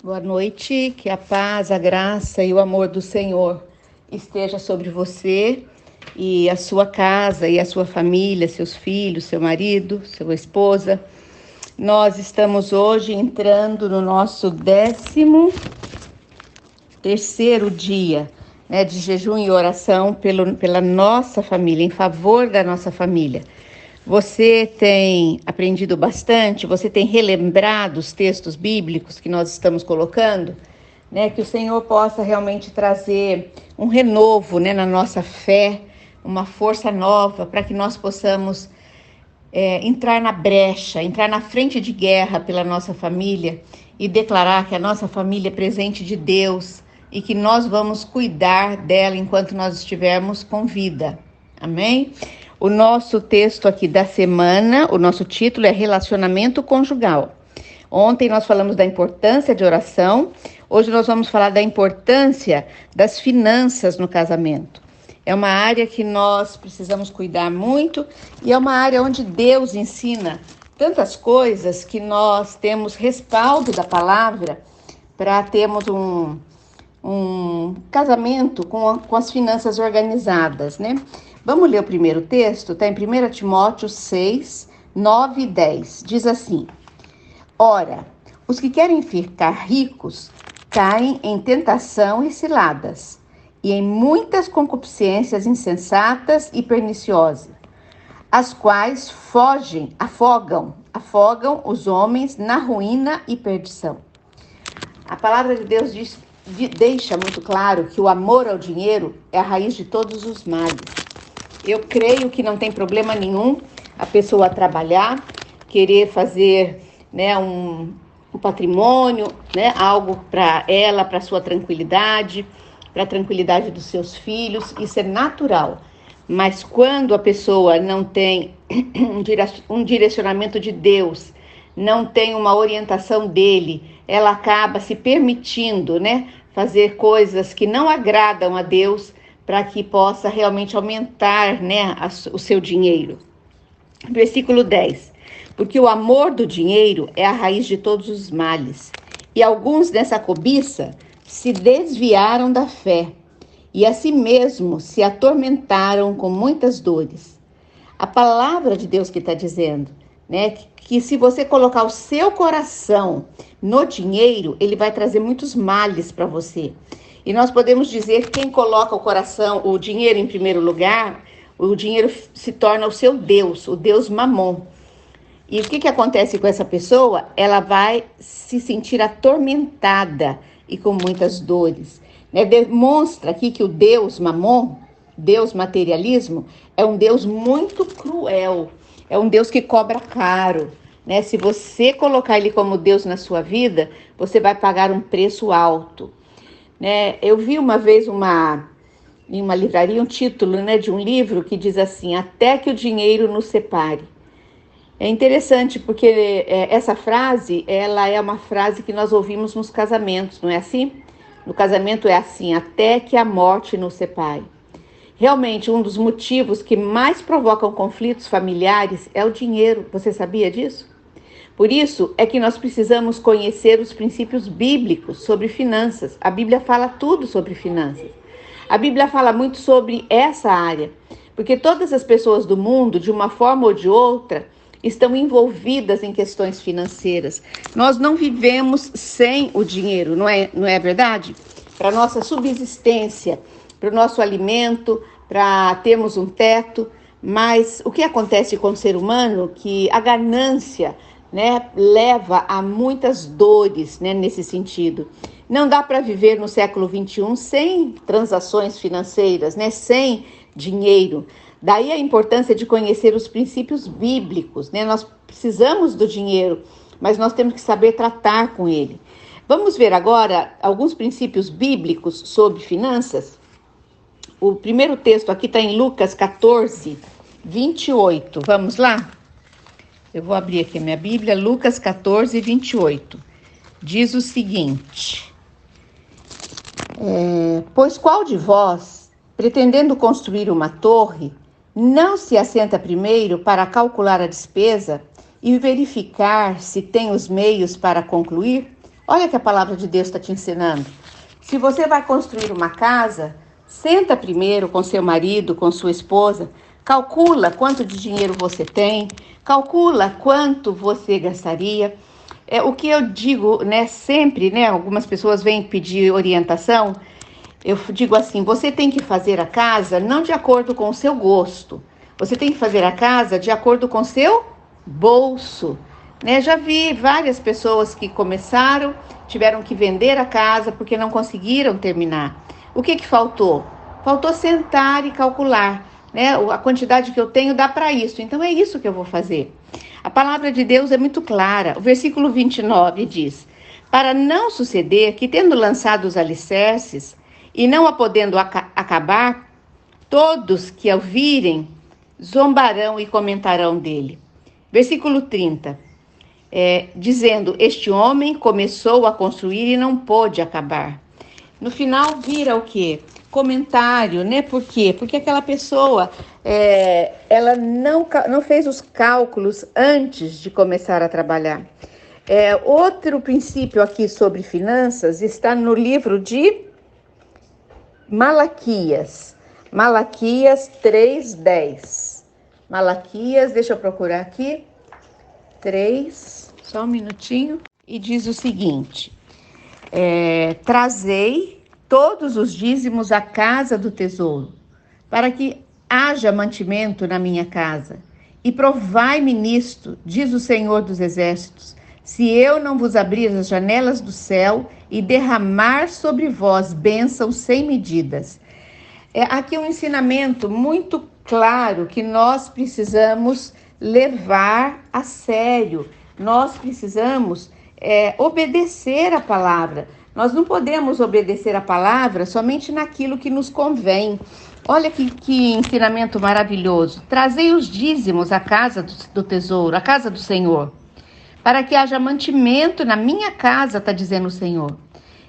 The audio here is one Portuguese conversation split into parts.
Boa noite, que a paz, a graça e o amor do Senhor esteja sobre você e a sua casa e a sua família, seus filhos, seu marido, sua esposa. Nós estamos hoje entrando no nosso 13º dia, de jejum e oração pela nossa família, em favor da nossa família. Você tem aprendido bastante? Você tem relembrado os textos bíblicos que nós estamos colocando? Que o Senhor possa realmente trazer um renovo, na nossa fé, uma força nova para que nós possamos entrar na brecha, entrar na frente de guerra pela nossa família e declarar que a nossa família é presente de Deus e que nós vamos cuidar dela enquanto nós estivermos com vida. Amém? O nosso texto aqui da semana, o nosso título é Relacionamento Conjugal. Ontem nós falamos da importância de oração, hoje nós vamos falar da importância das finanças no casamento. É uma área que nós precisamos cuidar muito e é uma área onde Deus ensina tantas coisas que nós temos respaldo da palavra para termos um casamento com as finanças organizadas, Vamos ler o primeiro texto, está em 1 Timóteo 6, 9 e 10. Diz assim: Ora, os que querem ficar ricos caem em tentação e ciladas, e em muitas concupiscências insensatas e perniciosas, as quais afogam os homens na ruína e perdição. A palavra de Deus deixa muito claro que o amor ao dinheiro é a raiz de todos os males. Eu creio que não tem problema nenhum a pessoa trabalhar, querer fazer um patrimônio, algo para ela, para sua tranquilidade, para a tranquilidade dos seus filhos, isso é natural. Mas quando a pessoa não tem um direcionamento de Deus, não tem uma orientação dele, ela acaba se permitindo, fazer coisas que não agradam a Deus, para que possa realmente aumentar, o seu dinheiro. Versículo 10. Porque o amor do dinheiro é a raiz de todos os males. E alguns dessa cobiça se desviaram da fé e a si mesmo se atormentaram com muitas dores. A palavra de Deus que está dizendo, que se você colocar o seu coração no dinheiro, ele vai trazer muitos males para você. E nós podemos dizer que quem coloca o dinheiro em primeiro lugar, o dinheiro se torna o seu Deus, o Deus Mamon. E o que acontece com essa pessoa? Ela vai se sentir atormentada e com muitas dores. Demonstra aqui que o Deus Mamon, Deus materialismo, é um Deus muito cruel, é um Deus que cobra caro. Se você colocar ele como Deus na sua vida, você vai pagar um preço alto. Eu vi uma vez em uma livraria um título de um livro que diz assim: Até que o dinheiro nos separe. É interessante porque essa frase, ela é uma frase que nós ouvimos nos casamentos, não é assim? No casamento é assim: até que a morte nos separe. Realmente, um dos motivos que mais provocam conflitos familiares é o dinheiro. Você sabia disso? Por isso é que nós precisamos conhecer os princípios bíblicos sobre finanças. A Bíblia fala tudo sobre finanças. A Bíblia fala muito sobre essa área, porque todas as pessoas do mundo, de uma forma ou de outra, estão envolvidas em questões financeiras. Nós não vivemos sem o dinheiro, não é verdade? Para a nossa subsistência, para o nosso alimento, para termos um teto. Mas o que acontece com o ser humano? Que a ganância leva a muitas dores, nesse sentido. Não dá para viver no século XXI sem transações financeiras, sem dinheiro. Daí a importância de conhecer os princípios bíblicos, Nós precisamos do dinheiro, mas nós temos que saber tratar com ele. Vamos ver agora alguns princípios bíblicos sobre finanças? O primeiro texto aqui está em Lucas 14, 28. Vamos lá? Eu vou abrir aqui a minha Bíblia, Lucas 14, 28. Diz o seguinte: Pois qual de vós, pretendendo construir uma torre, não se assenta primeiro para calcular a despesa e verificar se tem os meios para concluir? Olha o que a palavra de Deus está te ensinando. Se você vai construir uma casa, senta primeiro com seu marido, com sua esposa, calcula quanto de dinheiro você tem, calcula quanto você gastaria. O que eu digo, né, sempre, né, algumas pessoas vêm pedir orientação, eu digo assim, você tem que fazer a casa não de acordo com o seu gosto, você tem que fazer a casa de acordo com o seu bolso. Né? Já vi várias pessoas que começaram, tiveram que vender a casa porque não conseguiram terminar. O que faltou? Faltou sentar e calcular. Né? A quantidade que eu tenho dá para isso, então é isso que eu vou fazer. A palavra de Deus é muito clara. O versículo 29 diz: para não suceder que, tendo lançado os alicerces e não a podendo acabar, todos que o virem zombarão e comentarão dele. Versículo 30. Dizendo, este homem começou a construir e não pôde acabar. No final vira o quê? Comentário, né? Por quê? Porque aquela pessoa, ela não fez os cálculos antes de começar a trabalhar. Outro princípio aqui sobre finanças está no livro de Malaquias. Malaquias 3:10. Malaquias, deixa eu procurar aqui. 3, só um minutinho, e diz o seguinte: trazei todos os dízimos à casa do tesouro, para que haja mantimento na minha casa, e provai-me nisto, diz o Senhor dos Exércitos, se eu não vos abrir as janelas do céu e derramar sobre vós bênçãos sem medidas. Aqui um ensinamento muito claro que nós precisamos levar a sério. Nós precisamos obedecer a palavra. Nós não podemos obedecer a palavra somente naquilo que nos convém. Olha que ensinamento maravilhoso. Trazei os dízimos à casa do tesouro, à casa do Senhor, para que haja mantimento na minha casa, está dizendo o Senhor.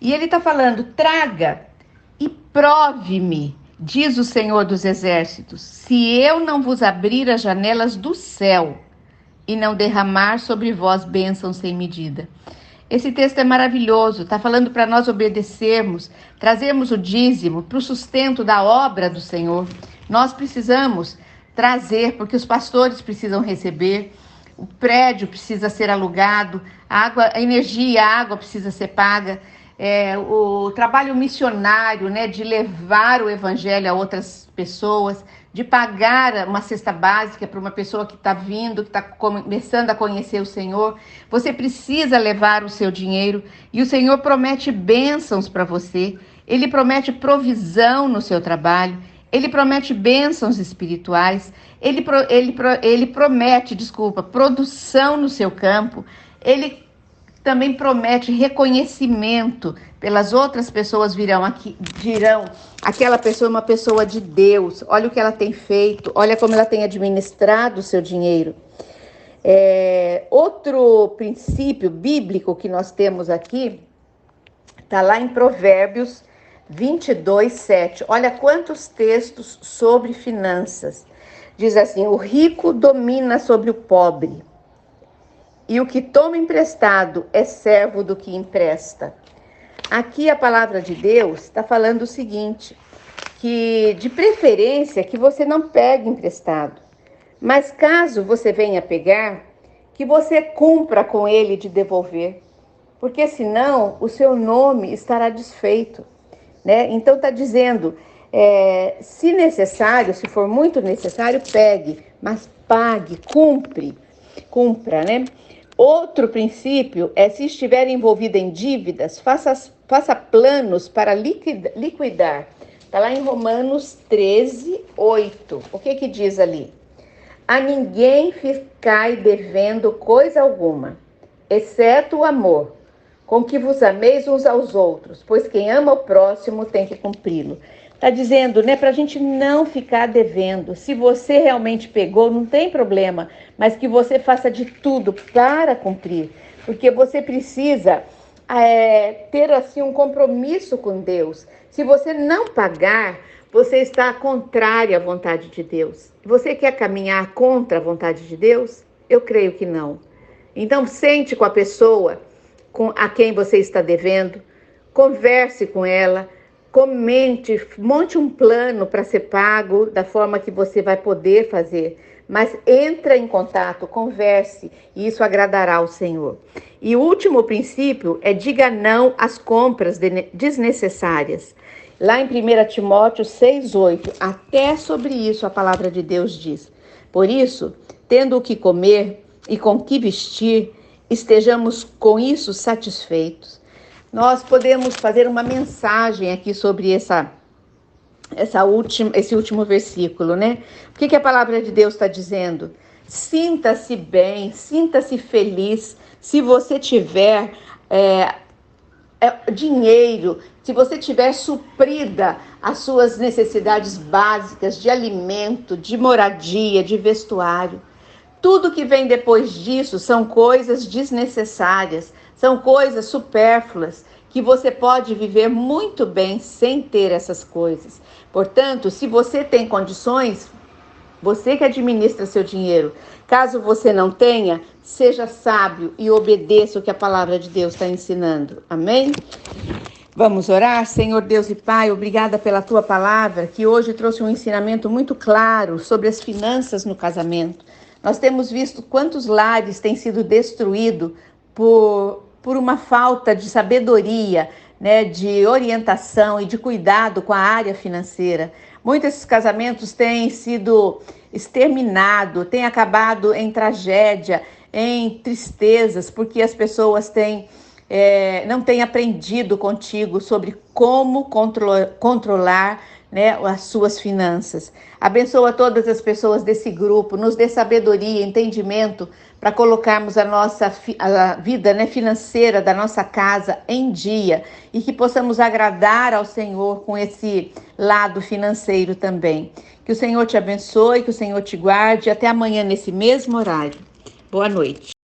E ele está falando, traga e prove-me, diz o Senhor dos Exércitos, se eu não vos abrir as janelas do céu e não derramar sobre vós bênçãos sem medida. Esse texto é maravilhoso, está falando para nós obedecermos, trazermos o dízimo para o sustento da obra do Senhor. Nós precisamos trazer, porque os pastores precisam receber, o prédio precisa ser alugado, a energia, a água precisa ser paga. O trabalho missionário, né, de levar o evangelho a outras pessoas, de pagar uma cesta básica para uma pessoa que está vindo, que está começando a conhecer o Senhor. Você precisa levar o seu dinheiro e o Senhor promete bênçãos para você. Ele promete provisão no seu trabalho. Ele promete bênçãos espirituais. Ele promete, produção no seu campo. Ele também promete reconhecimento pelas outras pessoas virão, aquela pessoa é uma pessoa de Deus, olha o que ela tem feito, olha como ela tem administrado o seu dinheiro. Outro princípio bíblico que nós temos aqui, está lá em Provérbios 22:7, olha quantos textos sobre finanças, diz assim, o rico domina sobre o pobre, e o que toma emprestado é servo do que empresta. Aqui a palavra de Deus está falando o seguinte, que de preferência que você não pegue emprestado, mas caso você venha pegar, que você cumpra com ele de devolver, porque senão o seu nome estará desfeito. Né? Então está dizendo, se necessário, se for muito necessário, pegue, mas pague, cumpra, né? Outro princípio é, se estiver envolvido em dívidas, faça planos para liquidar. Está lá em Romanos 13:8. O que diz ali? A ninguém ficai devendo coisa alguma, exceto o amor, com que vos ameis uns aos outros, pois quem ama o próximo tem que cumpri-lo. Está dizendo, né, para a gente não ficar devendo. Se você realmente pegou, não tem problema, mas que você faça de tudo para cumprir, porque você precisa ter assim um compromisso com Deus. Se você não pagar, você está contrário à vontade de Deus. Você quer caminhar contra a vontade de Deus? Eu creio que não. Então, sente com a pessoa a quem você está devendo, converse com ela, monte um plano para ser pago da forma que você vai poder fazer. Mas entra em contato, converse, e isso agradará ao Senhor. E o último princípio é diga não às compras desnecessárias. Lá em 1 Timóteo 6,8, até sobre isso a palavra de Deus diz: por isso, tendo o que comer e com que vestir, estejamos com isso satisfeitos. Nós podemos fazer uma mensagem aqui sobre esse último versículo, né? O que a palavra de Deus está dizendo? Sinta-se bem, sinta-se feliz se você tiver dinheiro, se você tiver suprida as suas necessidades básicas de alimento, de moradia, de vestuário. Tudo que vem depois disso são coisas desnecessárias, são coisas supérfluas, que você pode viver muito bem sem ter essas coisas. Portanto, se você tem condições, você que administra seu dinheiro, caso você não tenha, seja sábio e obedeça o que a palavra de Deus está ensinando. Amém? Vamos orar? Senhor Deus e Pai, obrigada pela Tua palavra, que hoje trouxe um ensinamento muito claro sobre as finanças no casamento. Nós temos visto quantos lares têm sido destruídos por uma falta de sabedoria, né, de orientação e de cuidado com a área financeira. Muitos desses casamentos têm sido exterminados, têm acabado em tragédia, em tristezas, porque as pessoas não têm aprendido contigo sobre como controlar, né, as suas finanças. Abençoa todas as pessoas desse grupo, nos dê sabedoria, entendimento para colocarmos a vida, né, financeira da nossa casa em dia e que possamos agradar ao Senhor com esse lado financeiro também. Que o Senhor te abençoe, que o Senhor te guarde. Até amanhã nesse mesmo horário. Boa noite.